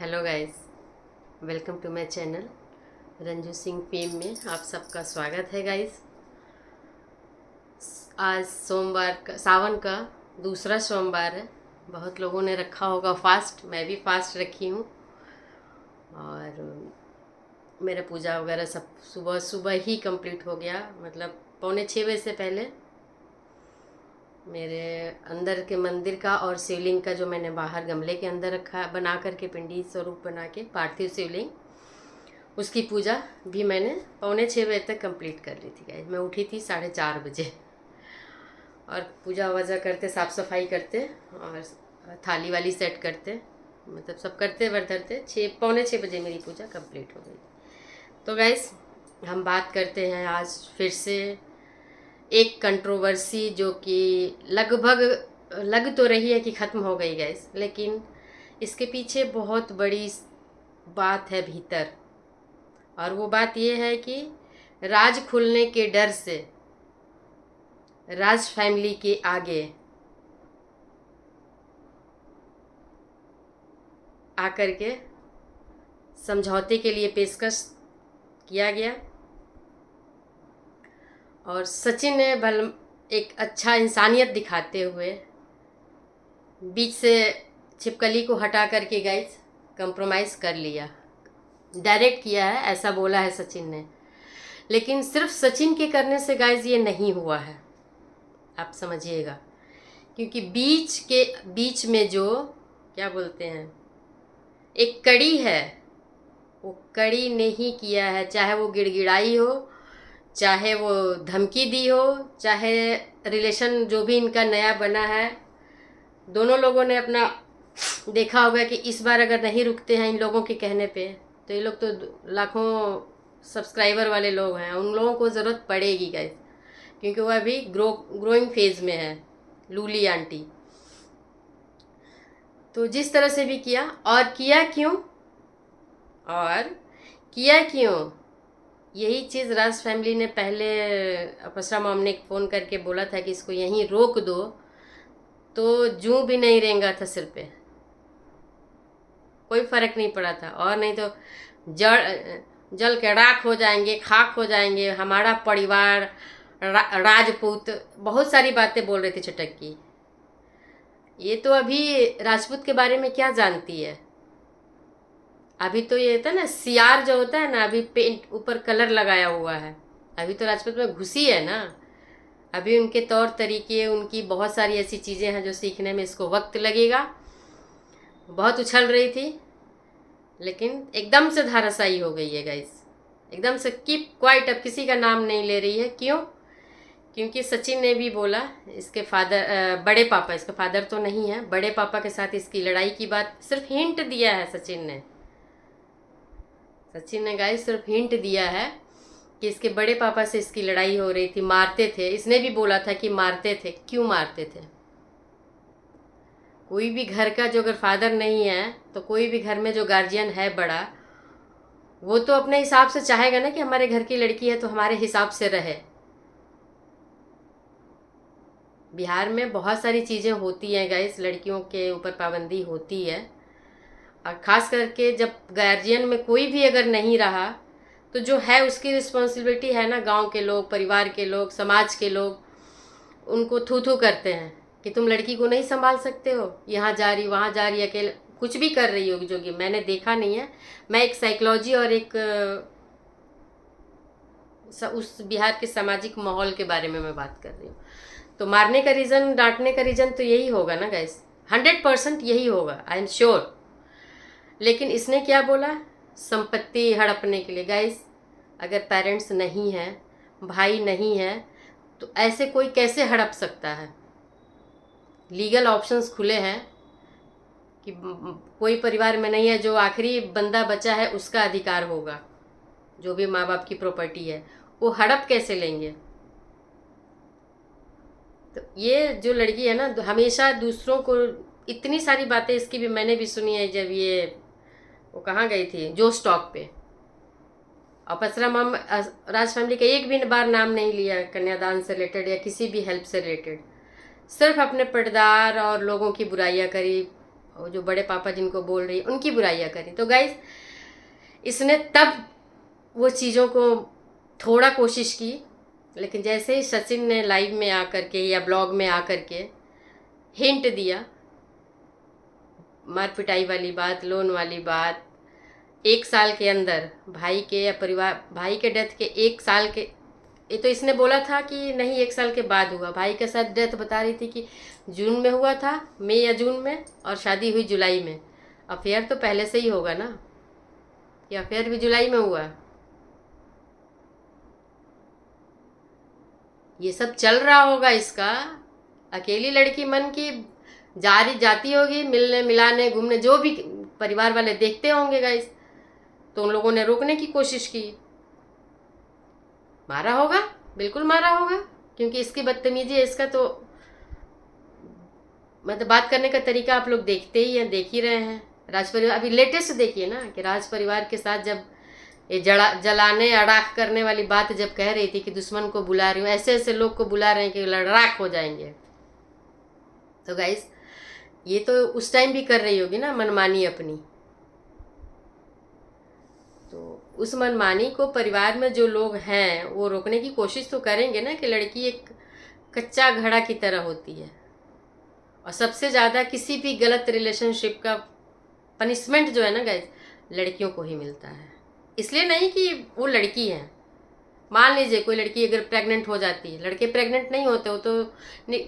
Hello guys, welcome to my channel Ranju Singh fame में आप सबका स्वागत है गाइस। आज सोमवार का, सावन का दूसरा सोमवार है। बहुत लोगों ने रखा होगा फास्ट, मैं भी फास्ट रखी हूँ। और मेरा पूजा वगैरह सब सुबह सुबह ही कंप्लीट हो गया, मतलब 5:45 से पहले। मेरे अंदर के मंदिर का और शिवलिंग का, जो मैंने बाहर गमले के अंदर रखा बना करके पिंडी स्वरूप बना के पार्थिव शिवलिंग, उसकी पूजा भी मैंने 5:45 तक कंप्लीट कर ली थी गाइस। मैं उठी थी 4:30 बजे और पूजा वजा करते, साफ़ सफाई करते और थाली वाली सेट करते, मतलब सब करते वर्धरते 5:45 बजे मेरी पूजा कंप्लीट हो गई। तो गाइस, हम बात करते हैं आज फिर से एक कंट्रोवर्सी जो कि लगभग लग तो रही है कि ख़त्म हो गई गैस, लेकिन इसके पीछे बहुत बड़ी बात है भीतर। और वो बात ये है कि राज खुलने के डर से राज फैमिली के आगे आकर के समझौते के लिए पेशकश किया गया। और सचिन ने भल एक अच्छा इंसानियत दिखाते हुए बीच से छिपकली को हटा करके गाइस कंप्रोमाइज़ कर लिया, डायरेक्ट किया है, ऐसा बोला है सचिन ने। लेकिन सिर्फ सचिन के करने से गाइस ये नहीं हुआ है, आप समझिएगा। क्योंकि बीच में जो क्या बोलते हैं, एक कड़ी है, वो कड़ी ने ही किया है। चाहे वो गिड़गिड़ाई हो, चाहे वो धमकी दी हो, चाहे रिलेशन जो भी इनका नया बना है, दोनों लोगों ने अपना देखा होगा कि इस बार अगर नहीं रुकते हैं इन लोगों के कहने पे, तो ये लोग तो लाखों सब्सक्राइबर वाले लोग हैं, उन लोगों को ज़रूरत पड़ेगी गाइस, क्योंकि वो अभी ग्रोइंग फेज में है लूली आंटी। तो जिस तरह से भी किया, और किया क्यों, यही चीज़ राज फैमिली ने पहले अपसरा मॉम ने फ़ोन करके बोला था कि इसको यहीं रोक दो, तो जूं भी नहीं रेंगा था सिर पे, कोई फ़र्क नहीं पड़ा था। और नहीं तो जल के राख हो जाएंगे, खाक हो जाएंगे हमारा परिवार, राजपूत, बहुत सारी बातें बोल रहे थे चटक की। ये तो अभी राजपूत के बारे में क्या जानती है। अभी तो ये होता है ना, सियार जो होता है ना, अभी पेंट ऊपर कलर लगाया हुआ है, अभी तो राजपूत में घुसी है ना। अभी उनके तौर तरीके, उनकी बहुत सारी ऐसी चीज़ें हैं जो सीखने में इसको वक्त लगेगा। बहुत उछल रही थी, लेकिन एकदम से धाराशायी हो गई है गाइस, एकदम से कीप क्वाइट, अब किसी का नाम नहीं ले रही है। क्यों? क्योंकि सचिन ने भी बोला, इसके फादर, बड़े पापा, इसका फादर तो नहीं है, बड़े पापा के साथ इसकी लड़ाई की बात सिर्फ हिंट दिया है सचिन ने गाइस, सिर्फ हिंट दिया है कि इसके बड़े पापा से इसकी लड़ाई हो रही थी, मारते थे। इसने भी बोला था कि मारते थे। क्यों मारते थे? कोई भी घर का जो अगर फादर नहीं है, तो कोई भी घर में जो गार्जियन है बड़ा, वो तो अपने हिसाब से चाहेगा ना कि हमारे घर की लड़की है तो हमारे हिसाब से रहे। बिहार में बहुत सारी चीज़ें होती हैं गाइस, लड़कियों के ऊपर पाबंदी होती है, और ख़ास करके जब गार्जियन में कोई भी अगर नहीं रहा, तो जो है उसकी रिस्पॉन्सिबिलिटी है ना, गांव के लोग, परिवार के लोग, समाज के लोग उनको थू थू करते हैं कि तुम लड़की को नहीं संभाल सकते हो, यहाँ जा रही वहाँ जा रही, अकेले कुछ भी कर रही होगी, जो कि मैंने देखा नहीं है। मैं एक साइकोलॉजी और एक उस बिहार के सामाजिक माहौल के बारे में मैं बात कर रही हूँ। तो मारने का रीज़न, डांटने का रीज़न तो यही होगा ना गाइस, 100% यही होगा, आई एम श्योर। लेकिन इसने क्या बोला? संपत्ति हड़पने के लिए। गाइस, अगर पेरेंट्स नहीं हैं, भाई नहीं है, तो ऐसे कोई कैसे हड़प सकता है? लीगल ऑप्शंस खुले हैं कि कोई परिवार में नहीं है, जो आखिरी बंदा बचा है उसका अधिकार होगा, जो भी माँ बाप की प्रॉपर्टी है, वो हड़प कैसे लेंगे? तो ये जो लड़की है ना, हमेशा दूसरों को, इतनी सारी बातें इसकी भी मैंने भी सुनी है। जब ये वो कहाँ गई थी, जो स्टॉक पे, अपसरा मम राज फैमिली का एक भी बार नाम नहीं लिया कन्यादान से रिलेटेड या किसी भी हेल्प से रिलेटेड, सिर्फ अपने पर्दार और लोगों की बुराइयां करी, और जो बड़े पापा जिनको बोल रही है उनकी बुराइयाँ करी। तो गाइस इसने तब वो चीज़ों को थोड़ा कोशिश की, लेकिन जैसे ही सचिन ने लाइव में आकर के या ब्लॉग में आकर के हिंट दिया, मार पिटाई वाली बात, लोन वाली बात, 1 साल के अंदर भाई के या परिवार, भाई के डेथ के 1 साल के, ये तो इसने बोला था कि नहीं 1 साल के बाद हुआ। भाई के साथ डेथ बता रही थी कि जून में हुआ था, मई या जून में, और शादी हुई जुलाई में। अफेयर तो पहले से ही होगा ना, कि अफेयर भी जुलाई में हुआ। ये सब चल रहा होगा इसका। अकेली लड़की मन की जाती होगी मिलने मिलाने घूमने, जो भी परिवार वाले देखते होंगे गाइस, तो उन लोगों ने रोकने की कोशिश की। मारा होगा, बिल्कुल मारा होगा, क्योंकि इसकी बदतमीजी है। इसका तो मतलब बात करने का तरीका आप लोग देखते ही हैं, देख ही रहे हैं। राज परिवार अभी लेटेस्ट देखिए ना, कि राज परिवार के साथ जब ये जलाने अड़ाक करने वाली बात जब कह रही थी कि दुश्मन को बुला रही हूँ, ऐसे ऐसे लोग को बुला रहे हैं कि लड़ाक हो जाएंगे। तो गाइस ये तो उस टाइम भी कर रही होगी ना मनमानी अपनी। तो उस मनमानी को परिवार में जो लोग हैं वो रोकने की कोशिश तो करेंगे ना, कि लड़की एक कच्चा घड़ा की तरह होती है, और सबसे ज़्यादा किसी भी गलत रिलेशनशिप का पनिशमेंट जो है ना गाइस, लड़कियों को ही मिलता है। इसलिए नहीं कि वो लड़की है। मान लीजिए कोई लड़की अगर प्रेग्नेंट हो जाती है, लड़के प्रेग्नेंट नहीं होते हो तो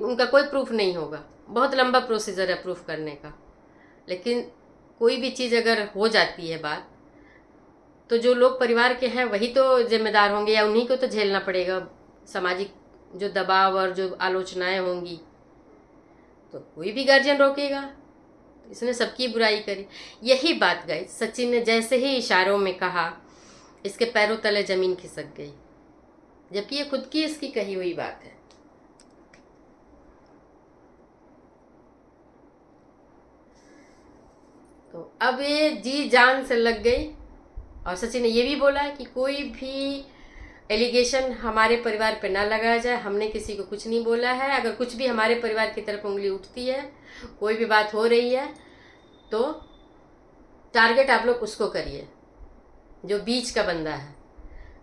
उनका कोई प्रूफ नहीं होगा, बहुत लंबा प्रोसीजर है प्रूफ करने का। लेकिन कोई भी चीज़ अगर हो जाती है बात, तो जो लोग परिवार के हैं वही तो जिम्मेदार होंगे, या उन्हीं को तो झेलना पड़ेगा सामाजिक जो दबाव और जो आलोचनाएं होंगी। तो कोई भी गार्जियन रोकेगा। इसने सबकी बुराई करी। यही बात गाइस सचिन ने जैसे ही इशारों में कहा, इसके पैरों तले जमीन खिसक गई, जबकि ये खुद की इसकी कही हुई बात है। तो अब ये जी जान से लग गई। और सचिन ने ये भी बोला कि कोई भी एलिगेशन हमारे परिवार पे ना लगाया जाए, हमने किसी को कुछ नहीं बोला है। अगर कुछ भी हमारे परिवार की तरफ उंगली उठती है, कोई भी बात हो रही है, तो टारगेट आप लोग उसको करिए जो बीच का बंदा है।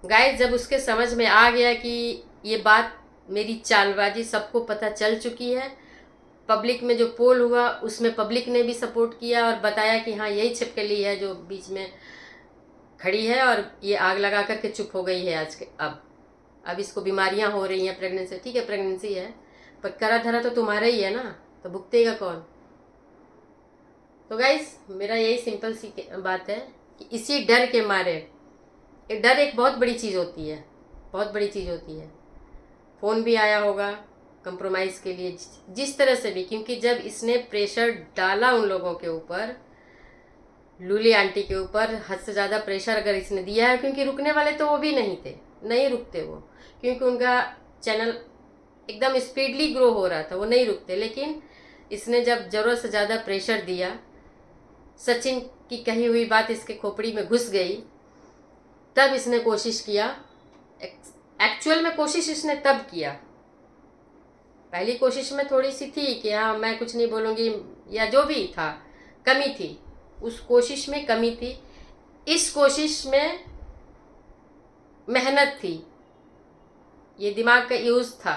गाइस जब उसके समझ में आ गया कि ये बात मेरी चालबाजी सबको पता चल चुकी है, पब्लिक में जो पोल हुआ उसमें पब्लिक ने भी सपोर्ट किया और बताया कि हाँ यही छिपकली है जो बीच में खड़ी है और ये आग लगा करके चुप हो गई है आज के। अब इसको बीमारियां हो रही हैं, प्रेगनेंसी, ठीक है प्रेगनेंसी है, पर करा धरा तो तुम्हारा ही है ना, तो भुगतेगा कौन। तो गाइस मेरा यही सिंपल सी बात है कि इसी डर के मारे, डर एक बहुत बड़ी चीज़ होती है, बहुत बड़ी चीज़ होती है। फ़ोन भी आया होगा कंप्रोमाइज़ के लिए, जिस तरह से भी, क्योंकि जब इसने प्रेशर डाला उन लोगों के ऊपर, लूली आंटी के ऊपर हद से ज़्यादा प्रेशर अगर इसने दिया है, क्योंकि रुकने वाले तो वो भी नहीं थे, नहीं रुकते वो, क्योंकि उनका चैनल एकदम स्पीडली ग्रो हो रहा था, वो नहीं रुकते। लेकिन इसने जब ज़रूरत से ज़्यादा प्रेशर दिया, सचिन की कही हुई बात इसके खोपड़ी में घुस गई, तब इसने कोशिश किया। एक्चुअल में कोशिश इसने तब किया, पहली कोशिश में थोड़ी सी थी कि हाँ मैं कुछ नहीं बोलूँगी, या जो भी था कमी थी, उस कोशिश में कमी थी। इस कोशिश में मेहनत थी, ये दिमाग का यूज़ था।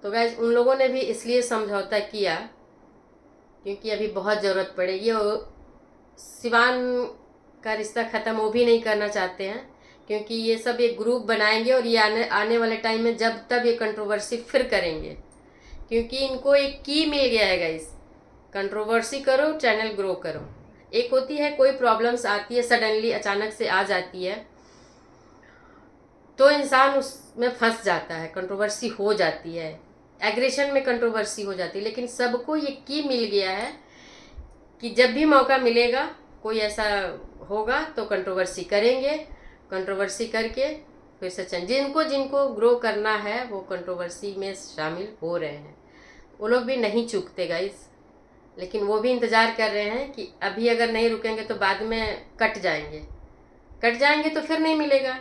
तो गाइस उन लोगों ने भी इसलिए समझौता किया क्योंकि अभी बहुत ज़रूरत पड़ेगी, और सिवान का रिश्ता ख़त्म वो भी नहीं करना चाहते हैं, क्योंकि ये सब एक ग्रुप बनाएंगे और ये आने वाले टाइम में जब तब ये कंट्रोवर्सी फिर करेंगे, क्योंकि इनको एक की मिल गया है गाइस, कंट्रोवर्सी करो चैनल ग्रो करो। एक होती है कोई प्रॉब्लम्स आती है सडनली, अचानक से आ जाती है, तो इंसान उसमें फंस जाता है, कंट्रोवर्सी हो जाती है, एग्रेशन में कंट्रोवर्सी हो जाती है। लेकिन सबको ये की मिल गया है कि जब भी मौका मिलेगा, कोई ऐसा होगा तो कंट्रोवर्सी करेंगे, कंट्रोवर्सी करके फिर से जिनको जिनको ग्रो करना है वो कंट्रोवर्सी में शामिल हो रहे हैं। वो लोग भी नहीं चूकते गाइस, लेकिन वो भी इंतज़ार कर रहे हैं कि अभी अगर नहीं रुकेंगे तो बाद में कट जाएंगे तो फिर नहीं मिलेगा,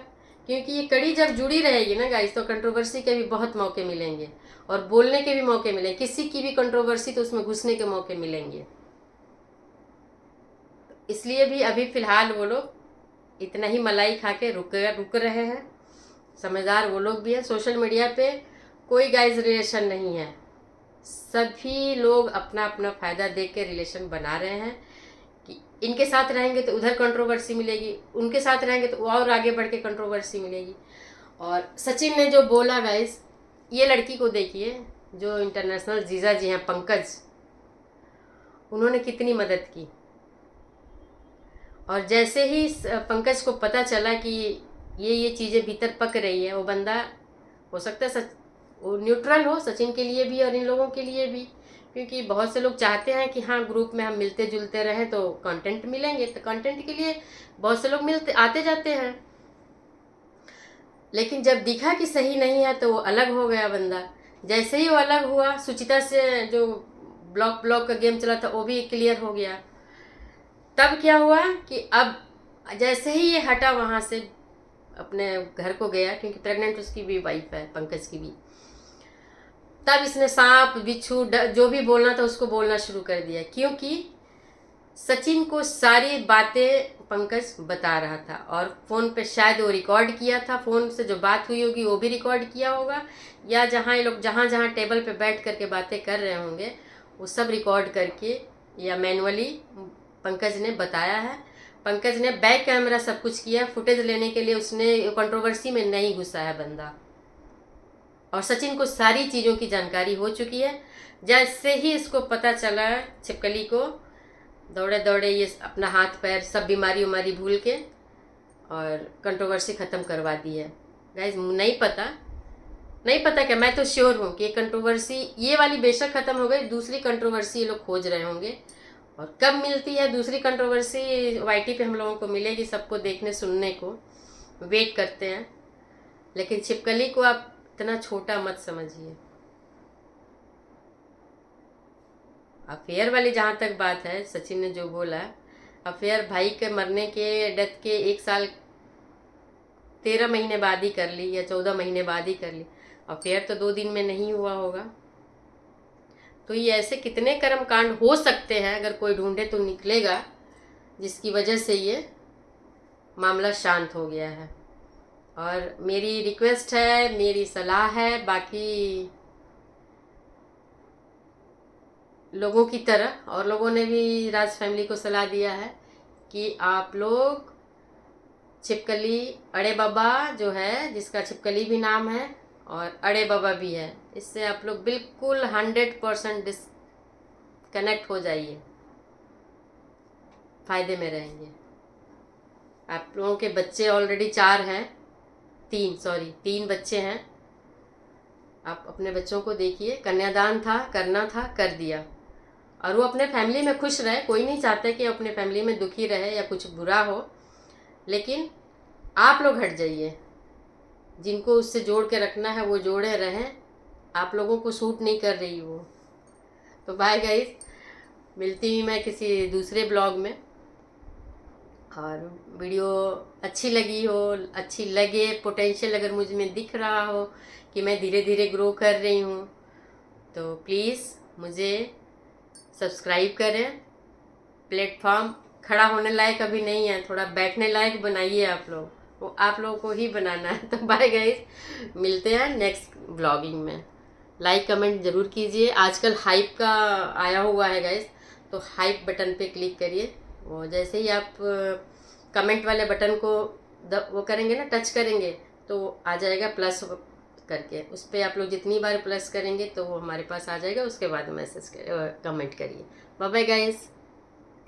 क्योंकि ये कड़ी जब जुड़ी रहेगी ना गाइस, तो कंट्रोवर्सी के भी बहुत मौके मिलेंगे और बोलने के भी मौके मिलेंगे, किसी की भी कंट्रोवर्सी तो उसमें घुसने के मौके मिलेंगे। इसलिए भी अभी फ़िलहाल वो लोग इतना ही मलाई खा के रुक रहे हैं। समझदार वो लोग भी हैं। सोशल मीडिया पे कोई गाइस रिलेशन नहीं है, सभी लोग अपना अपना फ़ायदा देख के रिलेशन बना रहे हैं कि इनके साथ रहेंगे तो उधर कंट्रोवर्सी मिलेगी, उनके साथ रहेंगे तो और आगे बढ़ के कंट्रोवर्सी मिलेगी। और सचिन ने जो बोला गाइस, ये लड़की को देखिए जो इंटरनेशनल जीजा जी हैं पंकज, उन्होंने कितनी मदद की। और जैसे ही पंकज को पता चला कि ये चीज़ें भीतर पक रही है, वो बंदा हो सकता है वो न्यूट्रल हो सचिन के लिए भी और इन लोगों के लिए भी, क्योंकि बहुत से लोग चाहते हैं कि हाँ ग्रुप में हम मिलते जुलते रहें तो कंटेंट मिलेंगे, तो कंटेंट के लिए बहुत से लोग मिलते आते जाते हैं। लेकिन जब दिखा कि सही नहीं है तो वो अलग हो गया बंदा। जैसे ही वो अलग हुआ, सुचिता से जो ब्लॉक का गेम चला था वो भी क्लियर हो गया। तब क्या हुआ कि अब जैसे ही ये हटा वहाँ से, अपने घर को गया, क्योंकि प्रेग्नेंट उसकी भी वाइफ है पंकज की भी, तब इसने सांप बिच्छू जो भी बोलना था उसको बोलना शुरू कर दिया, क्योंकि सचिन को सारी बातें पंकज बता रहा था। और फ़ोन पे शायद वो रिकॉर्ड किया था, फ़ोन से जो बात हुई होगी वो भी रिकॉर्ड किया होगा, या जहाँ ये लोग जहाँ जहाँ टेबल पे बैठ करके बातें कर रहे होंगे वो सब रिकॉर्ड करके या मैनुअली पंकज ने बताया है। पंकज ने बैक कैमरा सब कुछ किया, फुटेज लेने के लिए उसने कंट्रोवर्सी में नहीं घुसा है बंदा। और सचिन को सारी चीज़ों की जानकारी हो चुकी है। जैसे ही इसको पता चला छिपकली को, दौड़े दौड़े ये अपना हाथ पैर सब बीमारी उमारी भूल के और कंट्रोवर्सी ख़त्म करवा दी है। गाइज नहीं पता क्या, मैं तो श्योर हूँ कि कंट्रोवर्सी ये वाली बेशक ख़त्म हो गई, दूसरी कंट्रोवर्सी ये लोग खोज रहे होंगे। और कब मिलती है दूसरी कंट्रोवर्सी, वाईटी पे हम लोगों को मिलेगी सबको देखने सुनने को, वेट करते हैं। लेकिन छिपकली को आप इतना छोटा मत समझिए। अफेयर वाली जहाँ तक बात है, सचिन ने जो बोला, अफेयर भाई के मरने के डेथ के 1 साल 13 महीने बाद ही कर ली या 14 महीने बाद ही कर ली। अफेयर तो 2 दिन में नहीं हुआ होगा। तो ये ऐसे कितने कर्म कांड हो सकते हैं, अगर कोई ढूंढे तो निकलेगा, जिसकी वजह से ये मामला शांत हो गया है। और मेरी रिक्वेस्ट है, मेरी सलाह है बाकी लोगों की तरह, और लोगों ने भी राज फैमिली को सलाह दिया है कि आप लोग छिपकली अड़े बाबा जो है, जिसका छिपकली भी नाम है और अड़े बाबा भी है, इससे आप लोग बिल्कुल 100% डिस्कनेक्ट हो जाइए, फ़ायदे में रहेंगे। आप लोगों के बच्चे ऑलरेडी 4 हैं, 3 बच्चे हैं। आप अपने बच्चों को देखिए, कन्यादान था, करना था, कर दिया। और वो अपने फैमिली में खुश रहे, कोई नहीं चाहता कि अपने फैमिली में दुखी रहे या कुछ बुरा हो, लेकिन आप लोग हट जाइए। जिनको उससे जोड़ के रखना है वो जोड़े रहें, आप लोगों को सूट नहीं कर रही वो। तो बाय गाइस, मिलती हुई मैं किसी दूसरे ब्लॉग में। और वीडियो अच्छी लगी हो, अच्छी लगे, पोटेंशियल अगर मुझ में दिख रहा हो कि मैं धीरे धीरे ग्रो कर रही हूँ, तो प्लीज़ मुझे सब्सक्राइब करें। प्लेटफॉर्म खड़ा होने लायक अभी नहीं है, थोड़ा बैठने लायक बनाइए आप लोग, वो आप लोगों को ही बनाना है। तो बाय गाइस, मिलते हैं नेक्स्ट ब्लॉगिंग में। लाइक कमेंट ज़रूर कीजिए। आजकल हाइप का आया हुआ है गाइस, तो हाइप बटन पे क्लिक करिए। वो जैसे ही आप कमेंट वाले बटन को वो करेंगे ना, टच करेंगे, तो आ जाएगा प्लस करके, उस पर आप लोग जितनी बार प्लस करेंगे तो वो हमारे पास आ जाएगा। उसके बाद मैसेज कमेंट करिए। Bye bye guys.